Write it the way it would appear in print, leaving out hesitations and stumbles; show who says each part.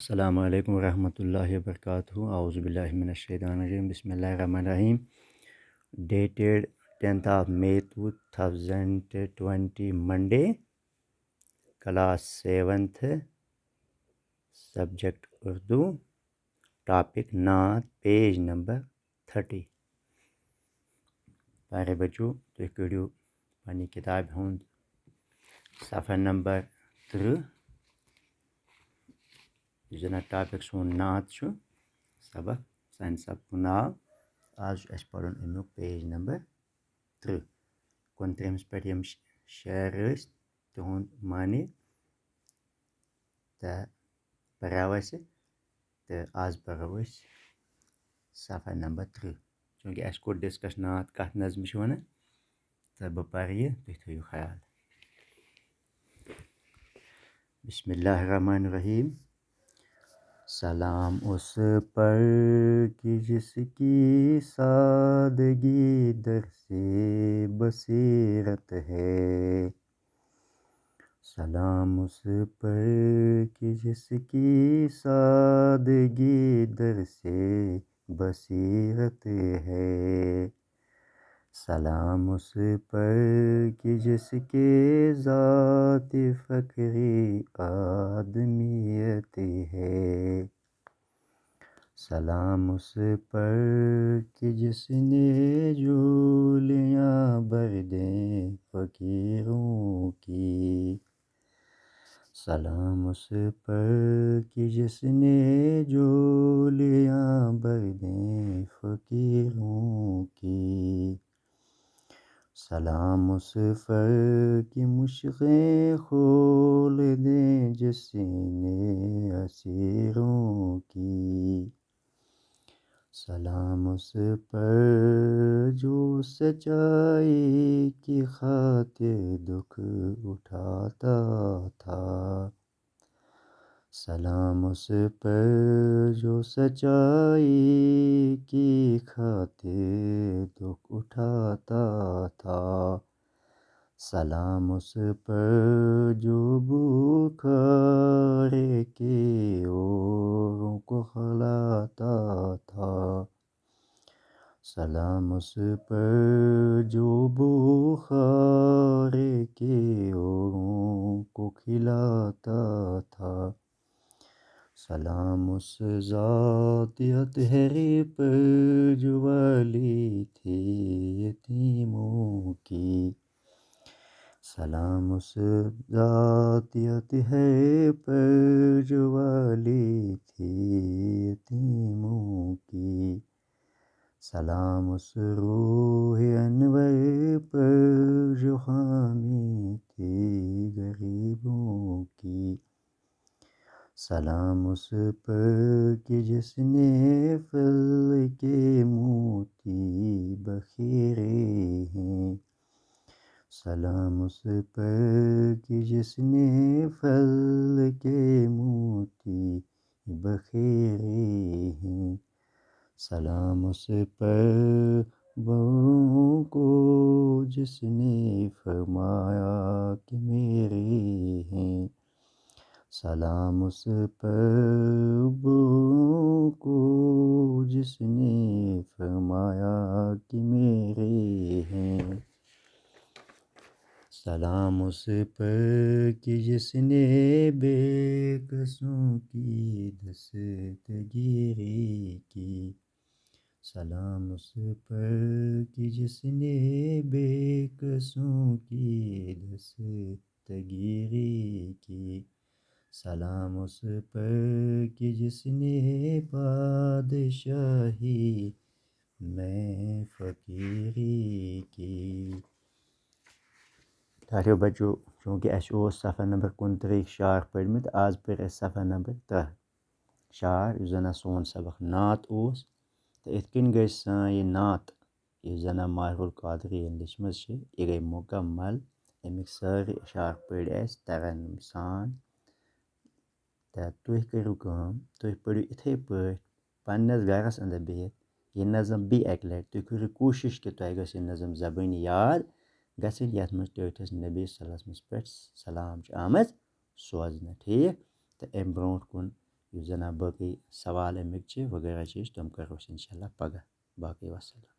Speaker 1: السلام علیکم ورحمۃ اللہ وبرکاتہ اعوذ باللہ من الشیطان الرجیم بسم اللہ الرحمن الرحیم dated 10th May 2020 Monday class 7th subject Urdu topic نعت پیج نمبر 30 پیارے بچو تُہۍ کٔڑِو پنٛنہِ کِتابہِ ہُنٛد صفحہ نمبر 30 یُس زَن اَتھ ٹاپِک سون نعت چھُ سبق سانہِ سبقُک ناو آز چھُ اَسہِ پَرُن اَمیُک پیج نمبر 30 کنترٛہمِس پٮ۪ٹھ یِم شعر ٲسۍ تِہُنٛد معنے تہٕ پَریو اَسہِ تہٕ آز پَرو أسۍ صفحہ نمبر 30 چوٗنٛکہِ اَسہِ کوٚر ڈِسکَس نعت کَتھ نظمہِ چھِ وَنان تہٕ بہٕ پَرٕ یہِ تُہۍ تھٲیِو خیال بسم اللہ الرحمن الرحیم سلام اس پر کہ جس کی سادگی در سے بصیرت ہے سلام اس پر کہ جس کی سادگی در سے بصیرت ہے سلام اس پر کہ جس کے ذات فکری آدمیت ہے سلام اس پر کہ جس نے جھولیاں بھر دیں فقیروں کی سلام اس پر کہ جس نے جھولیاں بھر دیں فقیروں کی سلام اس پر کہ مشقیں کھول دیں جس سینے اسیروں کی سلام اس پر جو سچائی کی خاطر دکھ اٹھاتا تھا سلام اس پر جو سچائی کی خاطر دکھ اٹھاتا تھا سلام اس پر جو بخارے کے اوروں کو کھلاتا تھا سلام اس پر جو بخارے کے اوروں کو کھلاتا تھا سلام اس ذات اطہرے پر جو والی تھی یتیموں کی سلام اس ذات اطہرے پر جو والی تھی یتیموں کی سلام اس روح انور پر جو حامی تھی غریبوں کی سلام اس پر کہ جس نے فضل کے موتی بخیرے ہیں سلام اس پر کہ جس نے فضل کے موتی بخیرے ہیں سلام اس پر بہوں کو جس نے فرمایا کہ میرے ہیں سلام اس پر بہوں کو جس نے فرمایا کہ میرے ہیں سلام اس پر کہ جس نے بے کسوں کی دستگیری کی سلام اس پر کہ جس نے بے کسوں کی دستگیری کی سلام اس پر کہ جس نے بادشاہی میں فقیری کی ساروِیو بچو چوٗنٛکہِ اَسہِ اوس صفحہ نمبر 29 شعر پٔرمٕتۍ آز پٔرۍ اَسہِ صفحہ نمبر 30 شعر یُس زَن اَتھ سون سبق نعت اوس تہٕ یِتھ کٔنۍ گٔے سٲنۍ یہِ نعت یُس زَن ماہِر القادری یَن لیٚچھمٕژ چھِ یہِ گٔے مُکمل اَمِکۍ سٲری اشعار پٔرۍ اَسہِ ترنُم سان تہٕ تُہۍ کٔرِو کٲم تُہۍ پٔرِو یِتھَے پٲٹھۍ پنٛنِس گَرَس انٛدر بِہِتھ یہِ نظم بیٚیہِ اَکہِ لَٹہِ تُہۍ کٔرِو کوٗشِش کہِ تۄہہِ گٔژھ یہِ نظم زبٲنی یاد گژھٕنۍ یَتھ منٛز ٹٲٹھِس نبی صلی اللہ علیہ وسلمَس پٮ۪ٹھ سلام چھِ آمٕژ سوزنہٕ ٹھیٖک تہٕ اَمہِ برونٛٹھ کُن یُس زَن باقٕے سوال اَمِکۍ چھِ وغیرہ چھِ أسۍ تِم کَرو أسۍ اِنشاء اللہ پَگاہ باقٕے وَسلام.